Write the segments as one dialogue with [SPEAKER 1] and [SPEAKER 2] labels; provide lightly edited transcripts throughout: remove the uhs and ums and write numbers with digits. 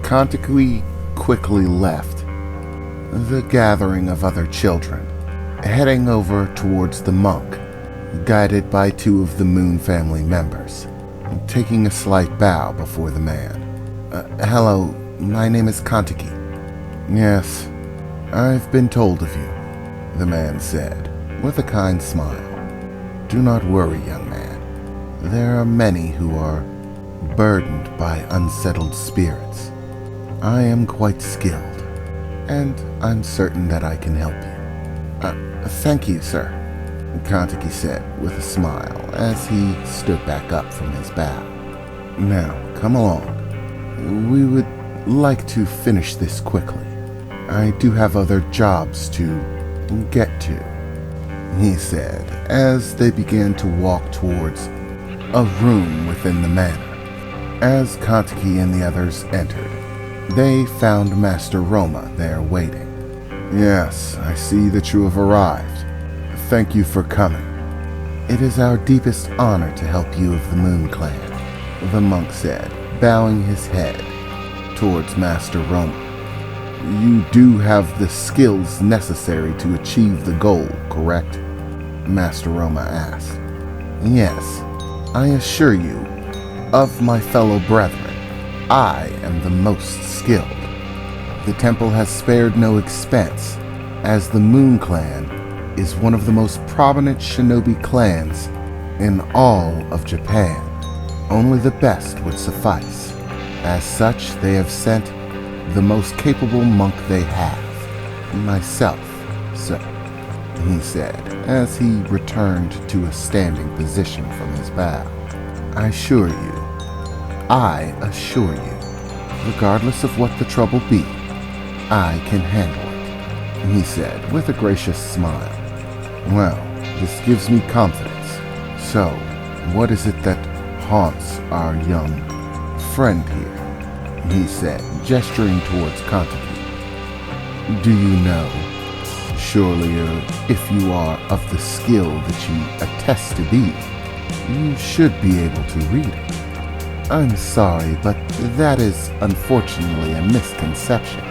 [SPEAKER 1] Kontiki quickly left the gathering of other children, heading over towards the monk, guided by two of the Moon family members, taking a slight bow before the man. Hello, my name is Kontiki. Yes, I've been told of you, the man said, with a kind smile. Do not worry, young man. There are many who are burdened by unsettled spirits. I am quite skilled, and I'm certain that I can help you. Thank you, sir, Kontiki said with a smile as he stood back up from his bow. Now, come along. We would like to finish this quickly. I do have other jobs to get to, he said as they began to walk towards a room within the manor. As Kontiki and the others entered, they found Master Roma there waiting. Yes, I see that you have arrived. Thank you for coming. It is our deepest honor to help you of the Moon Clan, the monk said, bowing his head towards Master Roma. You do have the skills necessary to achieve the goal, correct? Master Roma asked. Yes, I assure you, of my fellow brethren, I am the most skilled. The temple has spared no expense, as the Moon Clan is one of the most prominent shinobi clans in all of Japan. Only the best would suffice. As such, they have sent the most capable monk they have. Myself, sir, he said, as he returned to a standing position from his bow. I assure you, regardless of what the trouble be, I can handle it, he said with a gracious smile. Well, this gives me confidence. So, what is it that haunts our young friend here? He said, gesturing towards Kontiki. Do you know? Surely, if you are of the skill that you attest to be, you should be able to read it. I'm sorry, but that is unfortunately a misconception.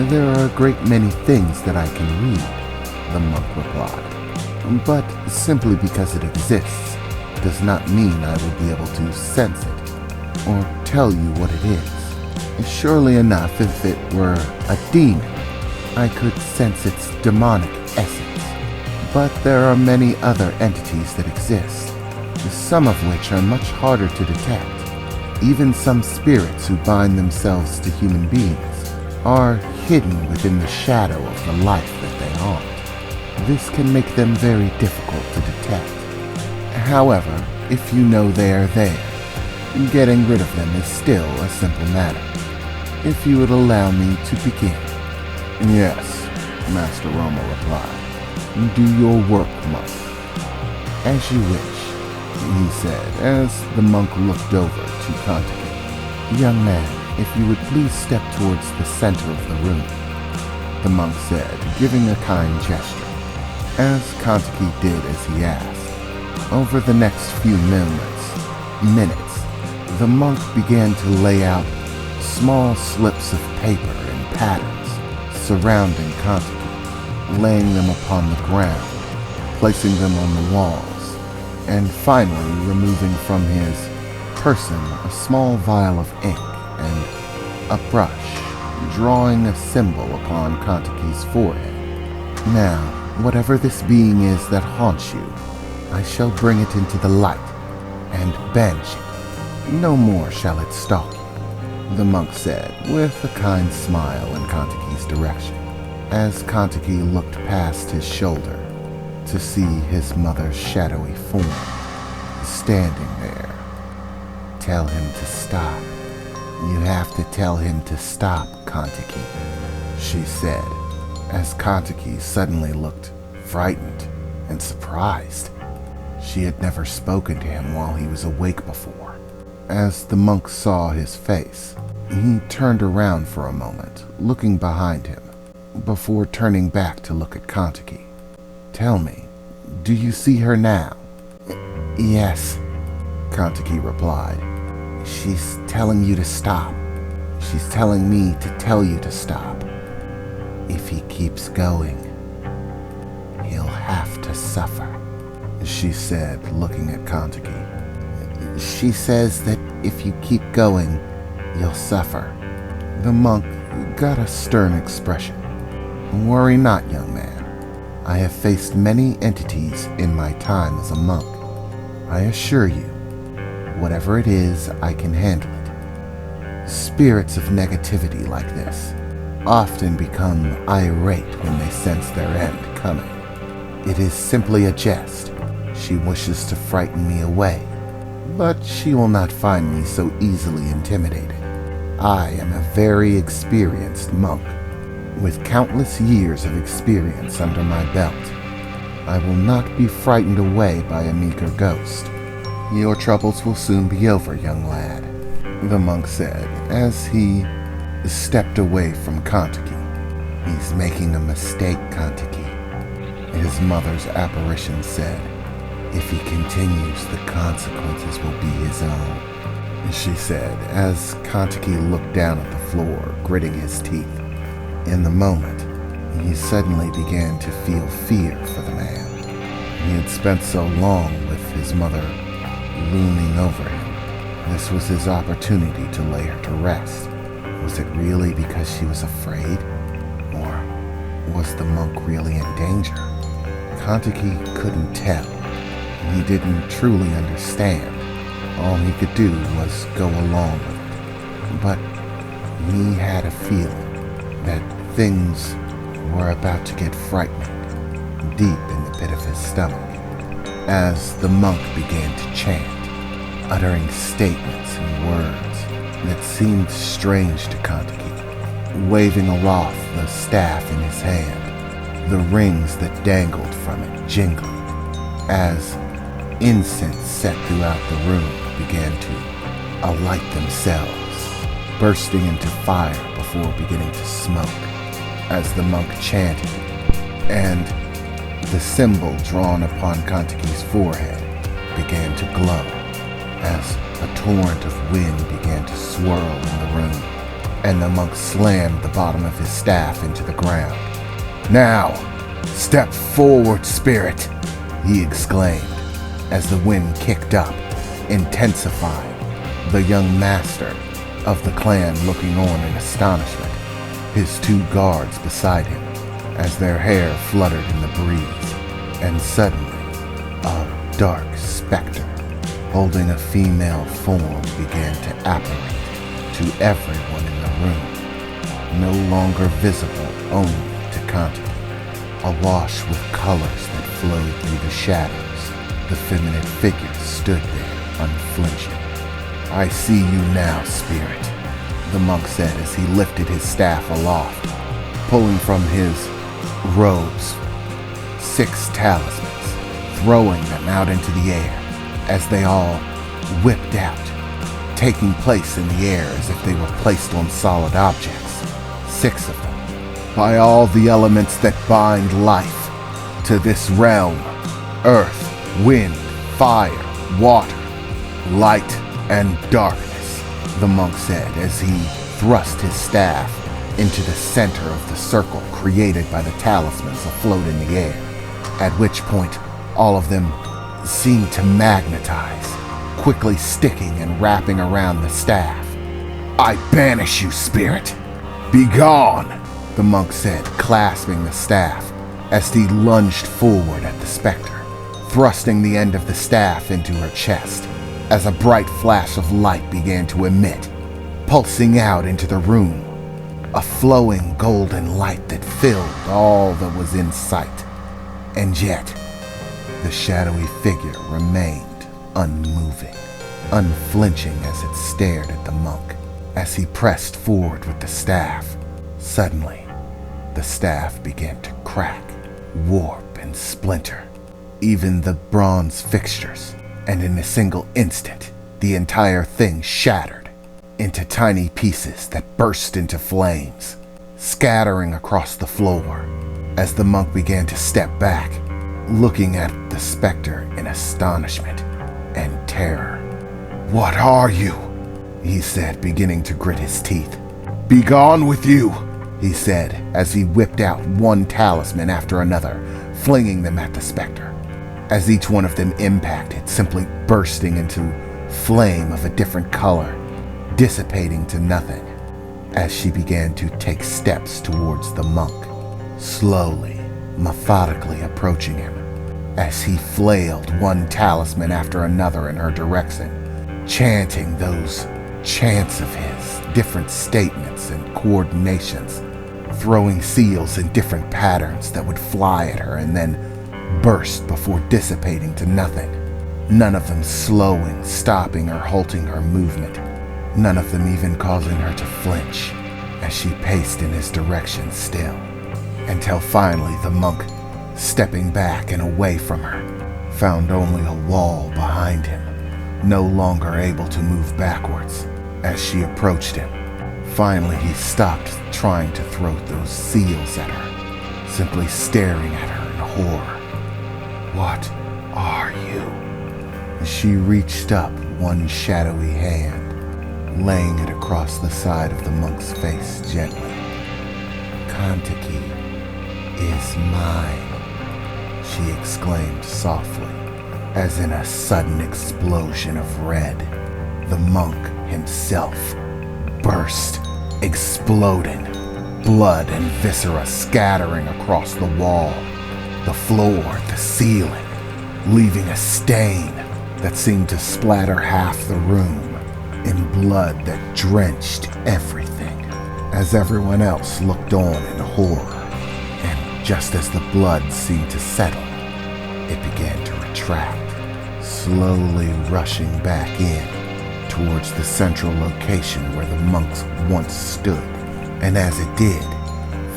[SPEAKER 1] There are a great many things that I can read, the monk replied. But simply because it exists does not mean I will be able to sense it or tell you what it is. Surely enough, if it were a demon, I could sense its demonic essence. But there are many other entities that exist, some of which are much harder to detect. Even some spirits who bind themselves to human beings are hidden within the shadow of the life that they haunt. This can make them very difficult to detect. However, if you know they are there, getting rid of them is still a simple matter. If you would allow me to begin. Yes, Master Roma replied. Do your work, monk. As you wish, he said as the monk looked over to Kontiki. Young man, if you would please step towards the center of the room, the monk said, giving a kind gesture. As Kontiki did as he asked, over the next few minutes, the monk began to lay out small slips of paper in patterns surrounding Kontiki, laying them upon the ground, placing them on the walls, and finally removing from his person a small vial of ink and a brush, drawing a symbol upon Kontiki's forehead. Now, whatever this being is that haunts you, I shall bring it into the light and banish it. No more shall it stalk you, the monk said with a kind smile in Kontiki's direction, as Kontiki looked past his shoulder to see his mother's shadowy form standing there. Tell him to stop. You have to tell him to stop, Kontiki, she said, as Kontiki suddenly looked frightened and surprised. She had never spoken to him while he was awake before. As the monk saw his face, he turned around for a moment, looking behind him, before turning back to look at Kontiki. Tell me, do you see her now? Yes, Kontiki replied. She's telling you to stop. She's telling me to tell you to stop. If he keeps going, he'll have to suffer, she said, looking at Kontiki. She says that if you keep going, you'll suffer. The monk got a stern expression. Worry not, young man. I have faced many entities in my time as a monk. I assure you, whatever it is, I can handle it. Spirits of negativity like this often become irate when they sense their end coming. It is simply a jest. She wishes to frighten me away, but she will not find me so easily intimidated. I am a very experienced monk, with countless years of experience under my belt. I will not be frightened away by a meager ghost. Your troubles will soon be over, young lad, the monk said as he stepped away from Kontiki. He's making a mistake, Kontiki, his mother's apparition said. If he continues, the consequences will be his own, she said as Kontiki looked down at the floor, gritting his teeth. In the moment, he suddenly began to feel fear for the man. He had spent so long with his mother looming over him. This was his opportunity to lay her to rest. Was it really because she was afraid? Or was the monk really in danger? Kontiki couldn't tell. He didn't truly understand. All he could do was go along with it. But he had a feeling that things were about to get frightening deep in the pit of his stomach as the monk began to chant, uttering statements and words that seemed strange to Kontiki, waving aloft the staff in his hand, the rings that dangled from it jingling, as incense set throughout the room began to alight themselves, bursting into fire before beginning to smoke as the monk chanted, and the symbol drawn upon Kontiki's forehead began to glow as a torrent of wind began to swirl in the room, and the monk slammed the bottom of his staff into the ground. "Now, step forward, spirit," he exclaimed as the wind kicked up, intensifying, the young master of the clan looking on in astonishment, his two guards beside him as their hair fluttered in the breeze, and suddenly a dark specter holding a female form began to apparate to everyone in the room, no longer visible only to Kontiki. Awash with colors that flowed through the shadows, the feminine figure stood there unflinching. "I see you now, spirit," the monk said as he lifted his staff aloft, pulling from his robes 6 talismans, throwing them out into the air as they all whipped out, taking place in the air as if they were placed on solid objects, 6 of them. "By all the elements that bind life to this realm, earth, wind, fire, water, light, and darkness," the monk said as he thrust his staff into the center of the circle created by the talismans afloat in the air, at which point all of them seemed to magnetize, quickly sticking and wrapping around the staff. "I banish you, spirit! Be gone!" the monk said, clasping the staff as he lunged forward at the specter, thrusting the end of the staff into her chest as a bright flash of light began to emit, pulsing out into the room, a flowing golden light that filled all that was in sight. And yet, the shadowy figure remained unmoving, unflinching as it stared at the monk as he pressed forward with the staff. Suddenly, the staff began to crack, warp, and splinter, even the bronze fixtures, and in a single instant, the entire thing shattered into tiny pieces that burst into flames, scattering across the floor as the monk began to step back, looking at the specter in astonishment and terror. "What are you?" he said, beginning to grit his teeth. "Be gone with you," he said as he whipped out one talisman after another, flinging them at the specter. As each one of them impacted, simply bursting into flame of a different color, dissipating to nothing, as she began to take steps towards the monk, slowly, methodically approaching him, as he flailed one talisman after another in her direction, chanting those chants of his, different statements and coordinations, throwing seals in different patterns that would fly at her and then burst before dissipating to nothing. None of them slowing, stopping, or halting her movement. None of them even causing her to flinch as she paced in his direction still, until finally the monk, stepping back and away from her, found only a wall behind him, no longer able to move backwards. As she approached him, finally he stopped trying to throw those seals at her, simply staring at her in horror. "What are you?" She reached up one shadowy hand, laying it across the side of the monk's face gently. "Kantaki is mine," she exclaimed softly, as in a sudden explosion of red, the monk himself burst, exploding, blood and viscera scattering across the wall, the floor, the ceiling, leaving a stain that seemed to splatter half the room in blood that drenched everything, as everyone else looked on in horror. And just as the blood seemed to settle, it began to retract, slowly rushing back in towards the central location where the monks once stood, and as it did,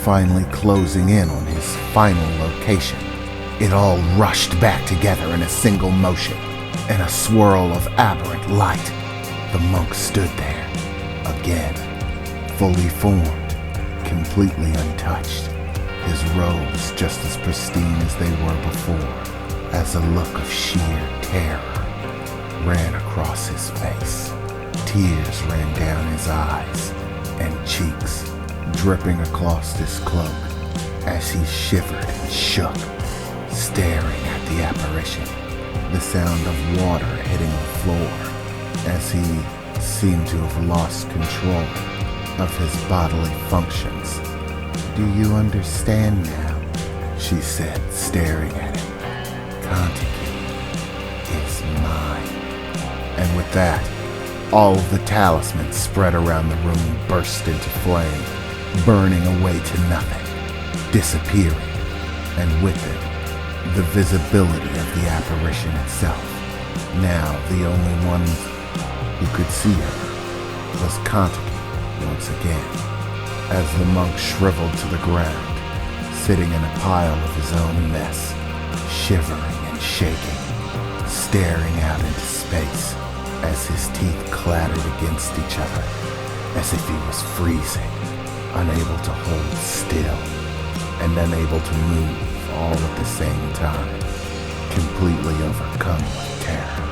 [SPEAKER 1] finally closing in on his final location, it all rushed back together in a single motion. In a swirl of aberrant light, the monk stood there, again, fully formed, completely untouched, his robes just as pristine as they were before, as a look of sheer terror ran across his face. Tears ran down his eyes and cheeks, dripping across his cloak as he shivered and shook, staring at the apparition, the sound of water hitting the floor as he seemed to have lost control of his bodily functions. "Do you understand now?" she said, staring at him. "Kantaki is mine." And with that, all of the talismans spread around the room burst into flame, burning away to nothing, disappearing, and with it, the visibility of the apparition itself. Now the only one who could see her was Kantaki once again, as the monk shriveled to the ground, sitting in a pile of his own mess, shivering and shaking, staring out into space as his teeth clattered against each other, as if he was freezing, unable to hold still, and unable to move all at the same time, completely overcome with terror.